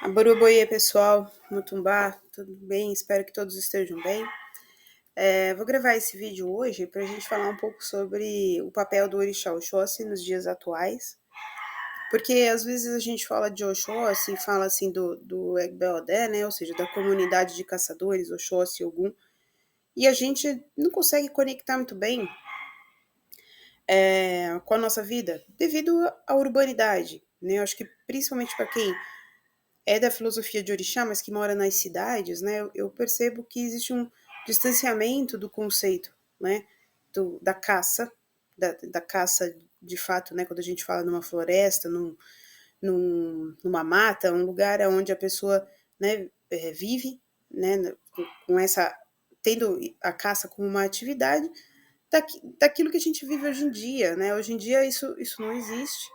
Abaruboie, pessoal, Mutumbá, tudo bem? Espero que todos estejam bem. Vou gravar esse vídeo hoje para a gente falar um pouco sobre o papel do Orixá Oxóssi nos dias atuais, porque às vezes a gente fala de Oxóssi e fala assim do Egbeodé, né? Ou seja, da comunidade de caçadores, Oxóssi e Ogum, e a gente não consegue conectar muito bem com a nossa vida devido à urbanidade, né? Eu acho que principalmente para quem é da filosofia de orixá, mas que mora nas cidades, né, eu percebo que existe um distanciamento do conceito, né, da caça, da caça de fato, né, quando a gente fala numa floresta, numa mata, um lugar onde a pessoa, né, vive, né, com essa, tendo a caça como uma atividade, daquilo que a gente vive hoje em dia, né, hoje em dia isso não existe.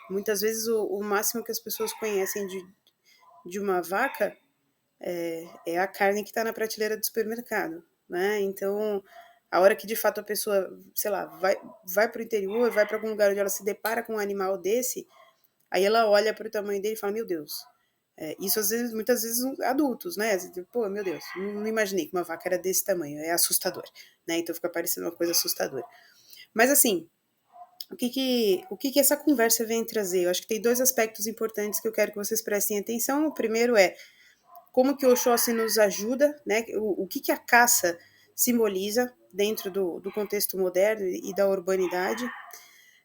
Muitas vezes o máximo que as pessoas conhecem de uma vaca é a carne que está na prateleira do supermercado, né? Então, a hora que de fato a pessoa, sei lá, vai para o interior, vai para algum lugar onde ela se depara com um animal desse, aí ela olha para o tamanho dele e fala, meu Deus. Isso às vezes, muitas vezes adultos, né? Pô, meu Deus, não imaginei que uma vaca era desse tamanho, é assustador, né? Então fica parecendo uma coisa assustadora. Mas assim, o que essa conversa vem trazer? Eu acho que tem dois aspectos importantes que eu quero que vocês prestem atenção. O primeiro é como que o Oxóssi nos ajuda, né? O que a caça simboliza dentro do contexto moderno e da urbanidade.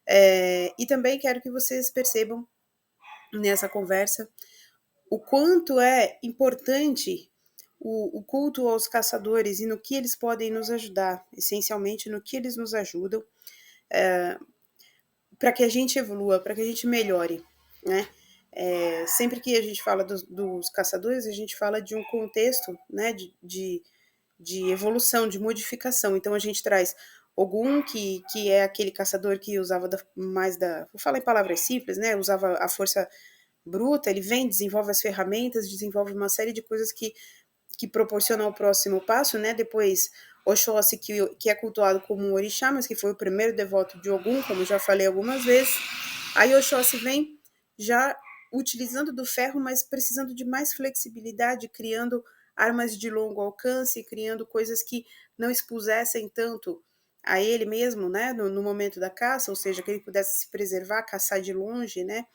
E também quero que vocês percebam nessa conversa o quanto é importante o culto aos caçadores e no que eles podem nos ajudar, essencialmente no que eles nos ajudam, para que a gente evolua, para que a gente melhore, né? Sempre que a gente fala dos caçadores, a gente fala de um contexto, né, de evolução, de modificação. Então a gente traz Ogum, que é aquele caçador que usava vou falar em palavras simples, né, usava a força bruta, ele vem, desenvolve as ferramentas, desenvolve uma série de coisas que proporcionam o próximo passo, né, depois Oxóssi, que é cultuado como um orixá, mas que foi o primeiro devoto de Ogum, como já falei algumas vezes. Aí Oxóssi vem já utilizando do ferro, mas precisando de mais flexibilidade, criando armas de longo alcance, criando coisas que não expusessem tanto a ele mesmo, né, no momento da caça, ou seja, que ele pudesse se preservar, caçar de longe, né,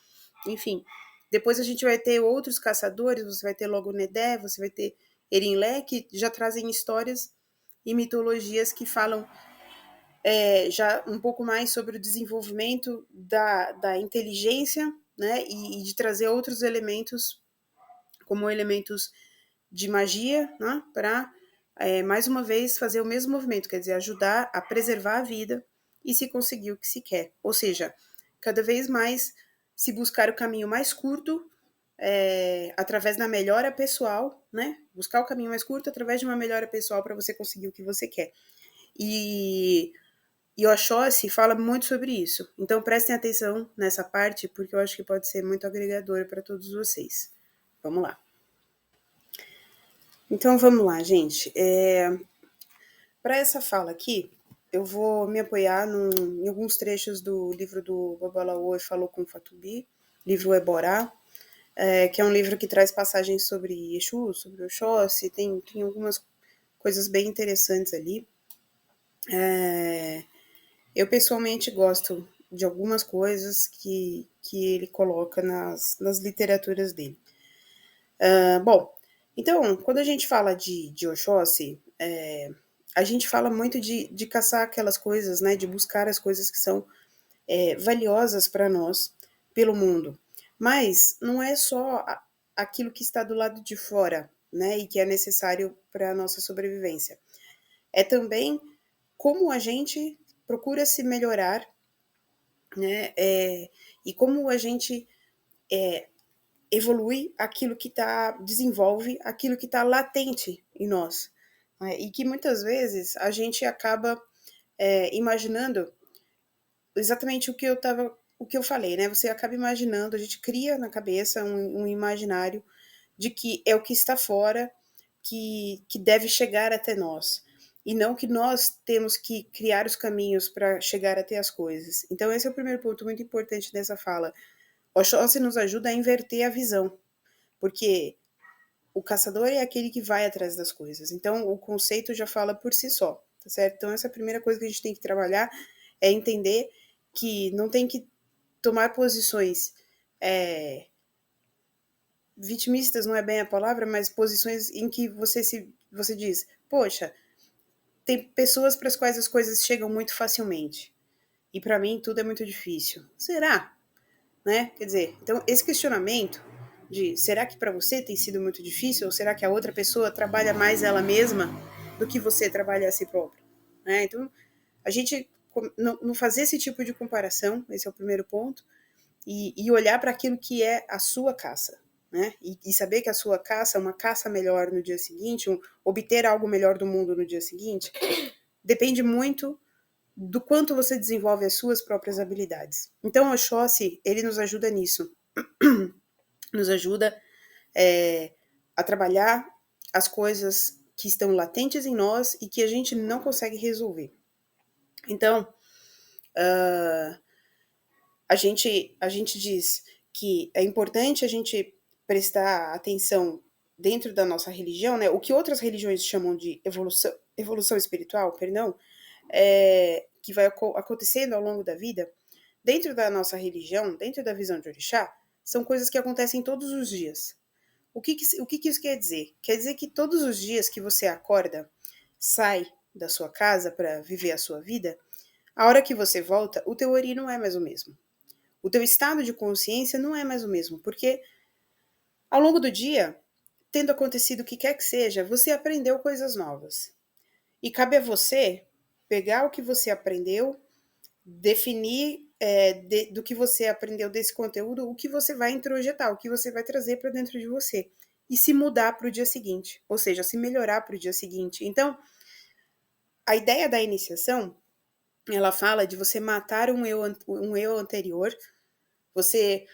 enfim. Depois a gente vai ter outros caçadores, você vai ter Logonedé, você vai ter Erinlé, que já trazem histórias e mitologias que falam já um pouco mais sobre o desenvolvimento da inteligência, né, e de trazer outros elementos, como elementos de magia, né, para, mais uma vez, fazer o mesmo movimento, quer dizer, ajudar a preservar a vida e se conseguir o que se quer. Ou seja, cada vez mais se buscar o caminho mais curto, através da melhora pessoal, né? Buscar o caminho mais curto através de uma melhora pessoal para você conseguir o que você quer. E o Oxóssi fala muito sobre isso. Então prestem atenção nessa parte, porque eu acho que pode ser muito agregador para todos vocês. Vamos lá. Então vamos lá, gente. Para essa fala aqui, eu vou me apoiar em alguns trechos do livro do Babalaô e Falou com Fatubi, livro Eborá, que é um livro que traz passagens sobre Exu, sobre Oxóssi, tem algumas coisas bem interessantes ali. Eu pessoalmente gosto de algumas coisas que ele coloca nas literaturas dele. Bom, então, quando a gente fala de Oxóssi, a gente fala muito de caçar aquelas coisas, né, de buscar as coisas que são valiosas para nós pelo mundo. Mas não é só aquilo que está do lado de fora, né, e que é necessário para a nossa sobrevivência. É também como a gente procura se melhorar, né, e como a gente evolui aquilo que desenvolve aquilo que está latente em nós, né, e que muitas vezes a gente acaba imaginando exatamente o que eu falei, né? Você acaba imaginando, a gente cria na cabeça um imaginário de que é o que está fora que deve chegar até nós. E não que nós temos que criar os caminhos para chegar até as coisas. Então, esse é o primeiro ponto muito importante dessa fala. O Oxóssi nos ajuda a inverter a visão, porque o caçador é aquele que vai atrás das coisas. Então, o conceito já fala por si só, tá certo? Então, essa é a primeira coisa que a gente tem que trabalhar, é entender que não tem que tomar posições vitimistas, não é bem a palavra, mas posições em que você diz, poxa, tem pessoas para as quais as coisas chegam muito facilmente. E para mim tudo é muito difícil. Será? Né? Quer dizer, então esse questionamento de será que para você tem sido muito difícil ou será que a outra pessoa trabalha mais ela mesma do que você trabalha a si próprio? Né? Então, a gente não fazer esse tipo de comparação, esse é o primeiro ponto, e olhar para aquilo que é a sua caça. Né? E saber que a sua caça é uma caça melhor no dia seguinte, obter algo melhor do mundo no dia seguinte, depende muito do quanto você desenvolve as suas próprias habilidades. Então, o Oxóssi, ele nos ajuda nisso. Nos ajuda a trabalhar as coisas que estão latentes em nós e que a gente não consegue resolver. Então, a gente diz que é importante a gente prestar atenção dentro da nossa religião, né? O que outras religiões chamam de evolução espiritual, perdão, que vai acontecendo ao longo da vida, dentro da nossa religião, dentro da visão de Orixá, são coisas que acontecem todos os dias. O que isso quer dizer? Quer dizer que todos os dias que você acorda, sai da sua casa para viver a sua vida, a hora que você volta, o teu ori não é mais o mesmo. O teu estado de consciência não é mais o mesmo, porque ao longo do dia, tendo acontecido o que quer que seja, você aprendeu coisas novas. E cabe a você pegar o que você aprendeu, definir do que você aprendeu desse conteúdo, o que você vai introjetar, o que você vai trazer para dentro de você. E se mudar para o dia seguinte, ou seja, se melhorar para o dia seguinte. Então, a ideia da iniciação, ela fala de você matar um eu anterior, você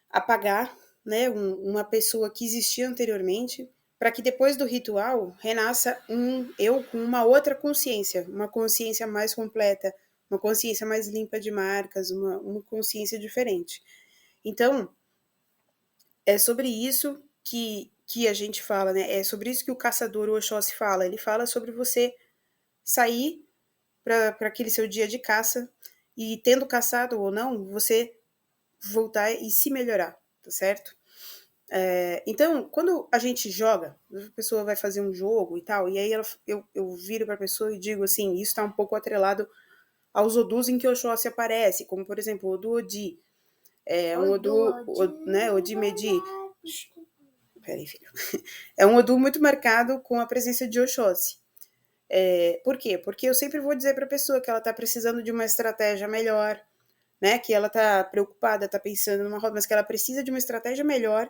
apagar, né, uma pessoa que existia anteriormente, para que depois do ritual renasça um eu com uma outra consciência, uma consciência mais completa, uma consciência mais limpa de marcas, uma consciência diferente. Então, é sobre isso que a gente fala, né? É sobre isso que o caçador, o Oxóssi, fala. Ele fala sobre você sair para aquele seu dia de caça e, tendo caçado ou não, você voltar e se melhorar, tá certo? Então, quando a gente joga, a pessoa vai fazer um jogo e tal, e aí eu viro para a pessoa e digo assim, isso está um pouco atrelado aos odus em que o Oxóssi aparece, como por exemplo o Odu Odi, um Odu, né, Odi Medi. Peraí, filho. É um Odu muito marcado com a presença de Oxóssi. Por quê? Porque eu sempre vou dizer para a pessoa que ela está precisando de uma estratégia melhor, né, que ela está preocupada, está pensando numa roda, mas que ela precisa de uma estratégia melhor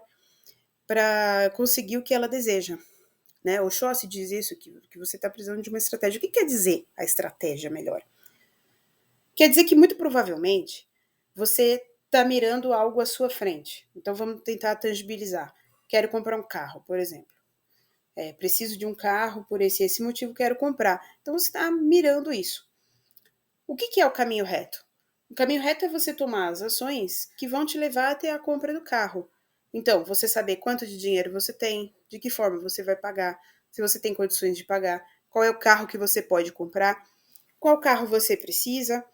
para conseguir o que ela deseja. Né? O Oxóssi diz isso, que você está precisando de uma estratégia. O que quer dizer a estratégia melhor? Quer dizer que muito provavelmente você está mirando algo à sua frente. Então vamos tentar tangibilizar. Quero comprar um carro, por exemplo. Preciso de um carro por esse motivo, quero comprar. Então você está mirando isso. O que é o caminho reto? O caminho reto é você tomar as ações que vão te levar até a compra do carro. Então, você saber quanto de dinheiro você tem, de que forma você vai pagar, se você tem condições de pagar, qual é o carro que você pode comprar, qual carro você precisa,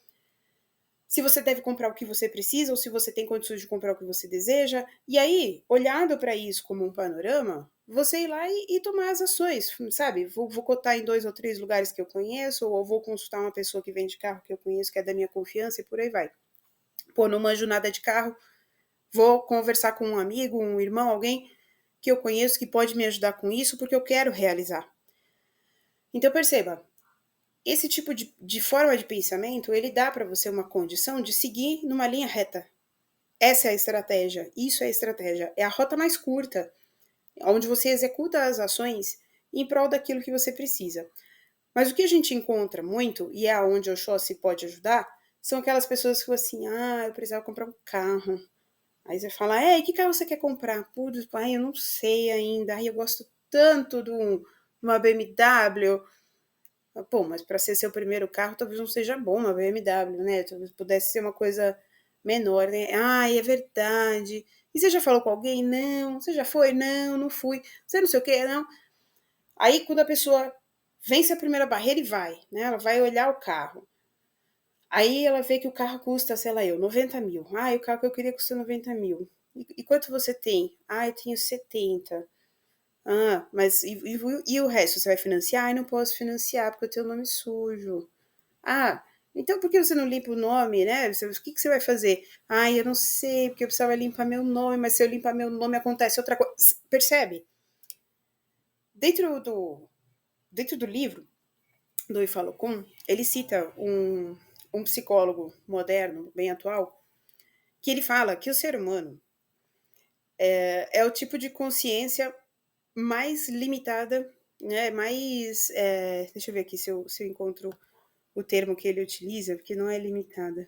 se você deve comprar o que você precisa ou se você tem condições de comprar o que você deseja. E aí, olhando para isso como um panorama, você ir lá e tomar as ações, sabe? Vou cotar em 2 ou 3 lugares que eu conheço, ou vou consultar uma pessoa que vende carro que eu conheço, que é da minha confiança, e por aí vai. Pô, não manjo nada de carro, vou conversar com um amigo, um irmão, alguém que eu conheço que pode me ajudar com isso, porque eu quero realizar. Então perceba, esse tipo de forma de pensamento, ele dá para você uma condição de seguir numa linha reta. Essa é a estratégia, isso é a estratégia. É a rota mais curta, onde você executa as ações em prol daquilo que você precisa. Mas o que a gente encontra muito, e é onde o Oxóssi pode ajudar, são aquelas pessoas que falam assim, eu precisava comprar um carro. Aí você fala, que carro você quer comprar? Putz, pai, eu não sei ainda. Ai, eu gosto tanto de uma BMW. Pô, mas para ser seu primeiro carro, talvez não seja bom uma BMW, né? Talvez pudesse ser uma coisa menor, né? Ai, é verdade. E você já falou com alguém? Não. Você já foi? Não, não fui. Você não sei o quê? Não. Aí, quando a pessoa vence a primeira barreira e vai, né? Ela vai olhar o carro. Aí ela vê que o carro custa, sei lá, 90 mil. Ah, o carro que eu queria custa 90 mil. E quanto você tem? Ah, eu tenho 70. Ah, mas e o resto? Você vai financiar? Ah, não posso financiar porque eu tenho o nome sujo. Ah, então por que você não limpa o nome, né? O que você vai fazer? Ah, eu não sei, porque eu precisava limpar meu nome, mas se eu limpar meu nome acontece outra coisa. Percebe? Dentro do, dentro do livro do Ifalo Kun, ele cita um psicólogo moderno, bem atual, que ele fala que o ser humano é o tipo de consciência mais limitada, né? Mais. Deixa eu ver aqui se eu encontro o termo que ele utiliza, porque não é limitada.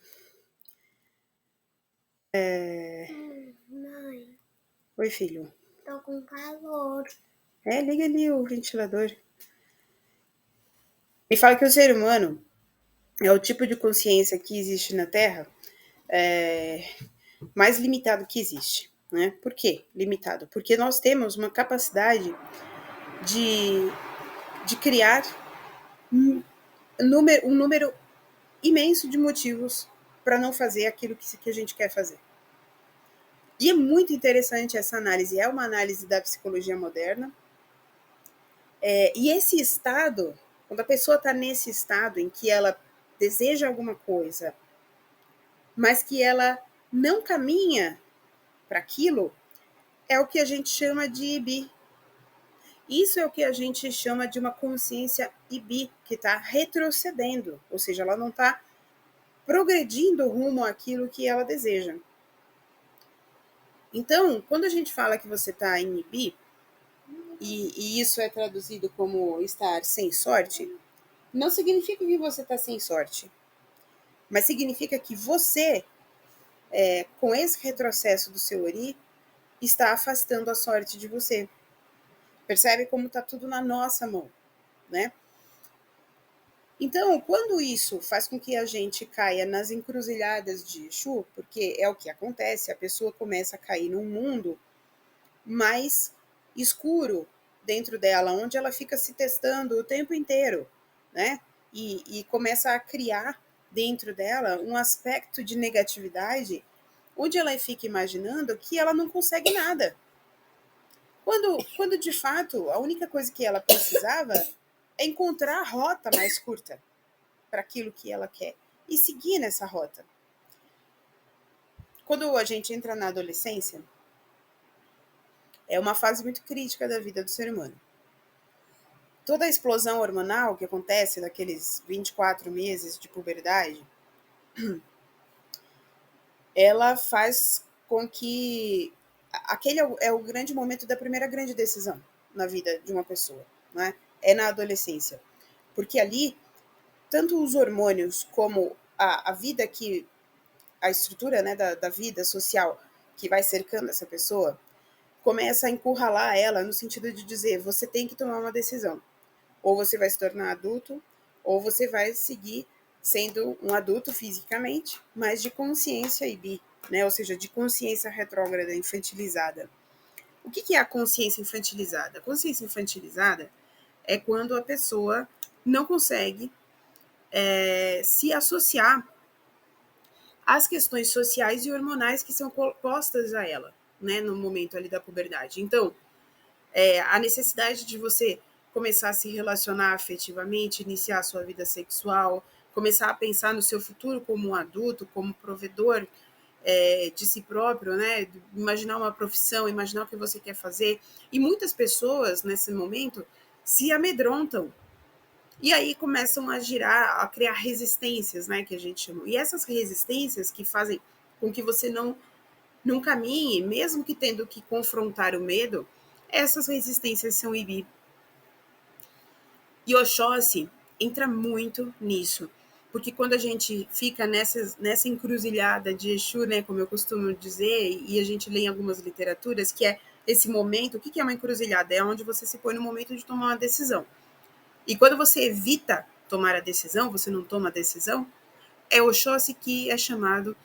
Mãe, Oi, filho. tô com calor. Liga ali o ventilador. Ele fala que o ser humano é o tipo de consciência que existe na Terra mais limitado que existe. Né? Por quê limitado? Porque nós temos uma capacidade de, de criar um número imenso de motivos para não fazer aquilo que a gente quer fazer. E é muito interessante essa análise. É uma análise da psicologia moderna. E esse estado, quando a pessoa está nesse estado em que ela deseja alguma coisa, mas que ela não caminha para aquilo, é o que a gente chama de IBI. Isso é o que a gente chama de uma consciência IBI, que está retrocedendo, ou seja, ela não está progredindo rumo àquilo que ela deseja. Então, quando a gente fala que você está em IBI, e isso é traduzido como estar sem sorte, não significa que você está sem sorte, mas significa que você, com esse retrocesso do seu Ori, está afastando a sorte de você. Percebe como está tudo na nossa mão, né? Então, quando isso faz com que a gente caia nas encruzilhadas de Exu, porque é o que acontece, a pessoa começa a cair num mundo mais escuro dentro dela, onde ela fica se testando o tempo inteiro, né? E começa a criar dentro dela um aspecto de negatividade, onde ela fica imaginando que ela não consegue nada. Quando de fato a única coisa que ela precisava é encontrar a rota mais curta para aquilo que ela quer e seguir nessa rota. Quando a gente entra na adolescência, é uma fase muito crítica da vida do ser humano. Toda a explosão hormonal que acontece naqueles 24 meses de puberdade, ela faz com que aquele é o grande momento da primeira grande decisão na vida de uma pessoa, né? É na adolescência. Porque ali, tanto os hormônios como a vida que, a estrutura, né, da vida social que vai cercando essa pessoa, começa a encurralar ela no sentido de dizer, você tem que tomar uma decisão. Ou você vai se tornar adulto, ou você vai seguir sendo um adulto fisicamente, mas de consciência IBI, né? Ou seja, de consciência retrógrada, infantilizada. O que é a consciência infantilizada? A consciência infantilizada é quando a pessoa não consegue se associar às questões sociais e hormonais que são postas a ela, né, no momento ali da puberdade. Então, a necessidade de você começar a se relacionar afetivamente, iniciar a sua vida sexual, começar a pensar no seu futuro como um adulto, como provedor de si próprio, né? Imaginar uma profissão, imaginar o que você quer fazer. E muitas pessoas, nesse momento, se amedrontam. E aí começam a girar, a criar resistências, né? Que a gente chama. E essas resistências que fazem com que você não caminhe, mesmo que tendo que confrontar o medo, essas resistências são IBI. E Oxóssi entra muito nisso, porque quando a gente fica nessa encruzilhada de Exu, né, como eu costumo dizer, e a gente lê em algumas literaturas, que é esse momento, o que é uma encruzilhada? É onde você se põe no momento de tomar uma decisão. E quando você evita tomar a decisão, você não toma a decisão, é Oxóssi que é chamado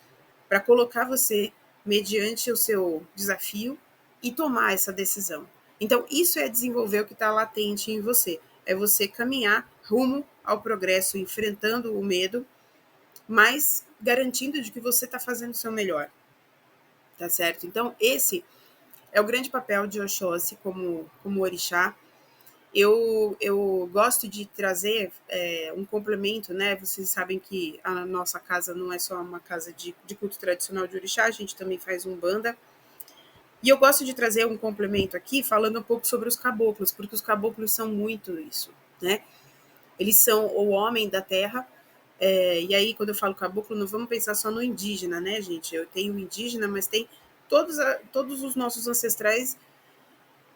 para colocar você mediante o seu desafio e tomar essa decisão. Então, isso é desenvolver o que está latente em você. É você caminhar rumo ao progresso, enfrentando o medo, mas garantindo de que você está fazendo o seu melhor. Tá certo? Então, esse é o grande papel de Oxóssi como orixá. Eu gosto de trazer um complemento, né? Vocês sabem que a nossa casa não é só uma casa de culto tradicional de orixá, a gente também faz umbanda. E eu gosto de trazer um complemento aqui, falando um pouco sobre os caboclos, porque os caboclos são muito isso, né? Eles são o homem da terra, e aí quando eu falo caboclo, não vamos pensar só no indígena, né, gente? Eu tenho indígena, mas tem todos os nossos ancestrais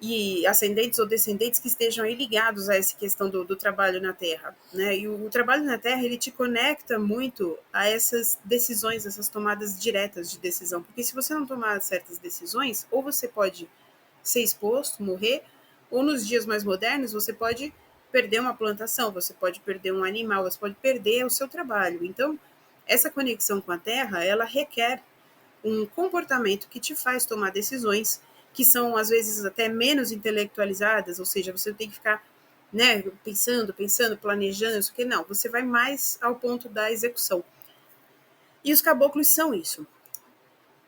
e ascendentes ou descendentes que estejam aí ligados a essa questão do trabalho na Terra, né? E o trabalho na Terra, ele te conecta muito a essas decisões, essas tomadas diretas de decisão, porque se você não tomar certas decisões, ou você pode ser exposto, morrer, ou nos dias mais modernos, você pode perder uma plantação, você pode perder um animal, você pode perder o seu trabalho. Então, essa conexão com a Terra, ela requer um comportamento que te faz tomar decisões que são, às vezes, até menos intelectualizadas, ou seja, você tem que ficar, né, pensando, planejando, isso que não, você vai mais ao ponto da execução. E os caboclos são isso.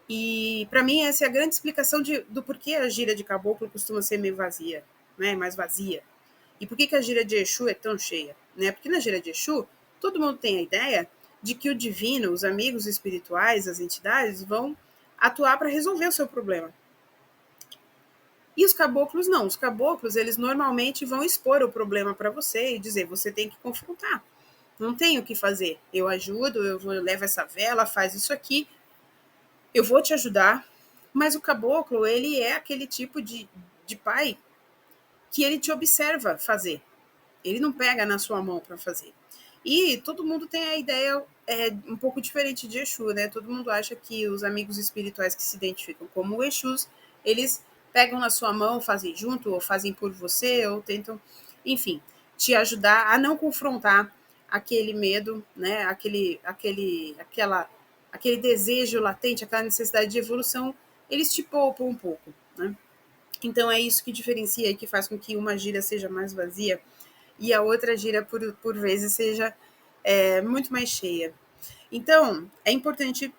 E, para mim, essa é a grande explicação do porquê a gira de caboclo costuma ser meio vazia, né, mais vazia. E por que a gira de Exu é tão cheia? Né? Porque na gira de Exu, todo mundo tem a ideia de que o divino, os amigos espirituais, as entidades, vão atuar para resolver o seu problema. E os caboclos não. Os caboclos, eles normalmente vão expor o problema para você e dizer, você tem que confrontar. Não tem o que fazer. Eu ajudo, levo essa vela, faz isso aqui, eu vou te ajudar. Mas o caboclo, ele é aquele tipo de pai que ele te observa fazer. Ele não pega na sua mão para fazer. E todo mundo tem a ideia um pouco diferente de Exu, né? Todo mundo acha que os amigos espirituais que se identificam como Exus, eles pegam na sua mão, fazem junto, ou fazem por você, ou tentam, enfim, te ajudar a não confrontar aquele medo, né? Aquele desejo latente, aquela necessidade de evolução, eles te poupam um pouco, né? Então é isso que diferencia e que faz com que uma gira seja mais vazia e a outra gira, por vezes, seja muito mais cheia. Então, é importante,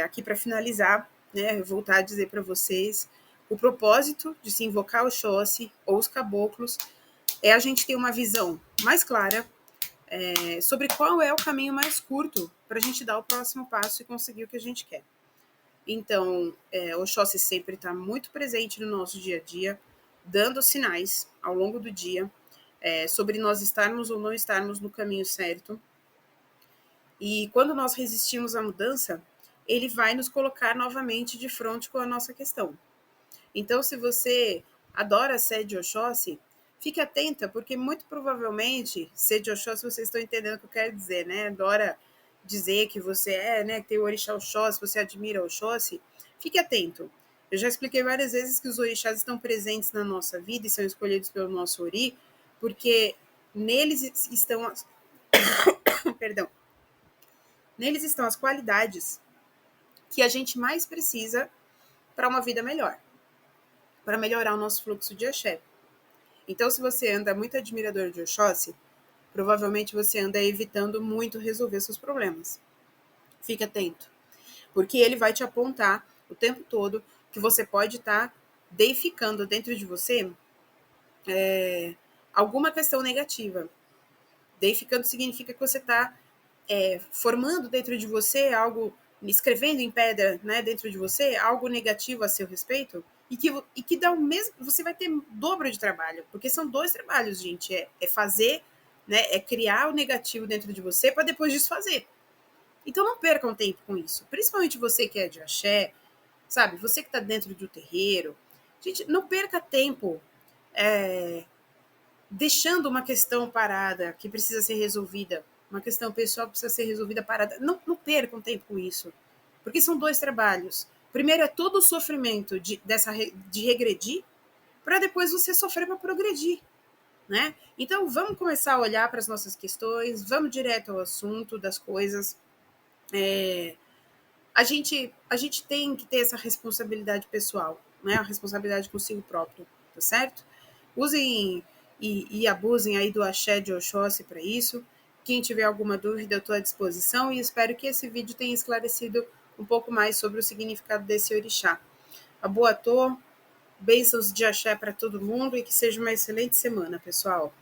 aqui para finalizar, né, voltar a dizer para vocês, o propósito de se invocar o Oxóssi ou os caboclos é a gente ter uma visão mais clara sobre qual é o caminho mais curto para a gente dar o próximo passo e conseguir o que a gente quer. Então, o Oxóssi sempre está muito presente no nosso dia a dia, dando sinais ao longo do dia, sobre nós estarmos ou não estarmos no caminho certo. E quando nós resistimos à mudança, ele vai nos colocar novamente de frente com a nossa questão. Então, se você adora ser de Oxóssi, fique atenta, porque muito provavelmente, ser de Oxóssi, vocês estão entendendo o que eu quero dizer, né? Adora dizer que você né, que tem o orixá Oxóssi, você admira Oxóssi, fique atento. Eu já expliquei várias vezes que os orixás estão presentes na nossa vida e são escolhidos pelo nosso ori, porque neles estão as... Perdão. Neles estão as qualidades que a gente mais precisa para uma vida melhor, para melhorar o nosso fluxo de axé. Então, se você anda muito admirador de Oxóssi, provavelmente você anda evitando muito resolver seus problemas. Fique atento, porque ele vai te apontar o tempo todo que você pode estar deificando dentro de você alguma questão negativa. Deificando significa que você está formando dentro de você algo, escrevendo em pedra, né, dentro de você, algo negativo a seu respeito, e que dá o mesmo, você vai ter dobro de trabalho, porque são dois trabalhos, gente, é fazer, né, é criar o negativo dentro de você para depois desfazer. Então não percam tempo com isso, principalmente você que é de axé, sabe, você que está dentro do terreiro, gente, não perca tempo deixando uma questão parada que precisa ser resolvida, uma questão pessoal que precisa ser resolvida parada. Não percam tempo com isso, porque são dois trabalhos. Primeiro é todo o sofrimento de regredir, para depois você sofrer para progredir, né? Então vamos começar a olhar para as nossas questões, vamos direto ao assunto das coisas. a gente tem que ter essa responsabilidade pessoal, né? A responsabilidade consigo próprio, tá certo? Usem e abusem aí do axé de Oxóssi para isso. Quem tiver alguma dúvida, eu estou à disposição e espero que esse vídeo tenha esclarecido um pouco mais sobre o significado desse orixá. Aboa toa, bênçãos de axé para todo mundo e que seja uma excelente semana, pessoal.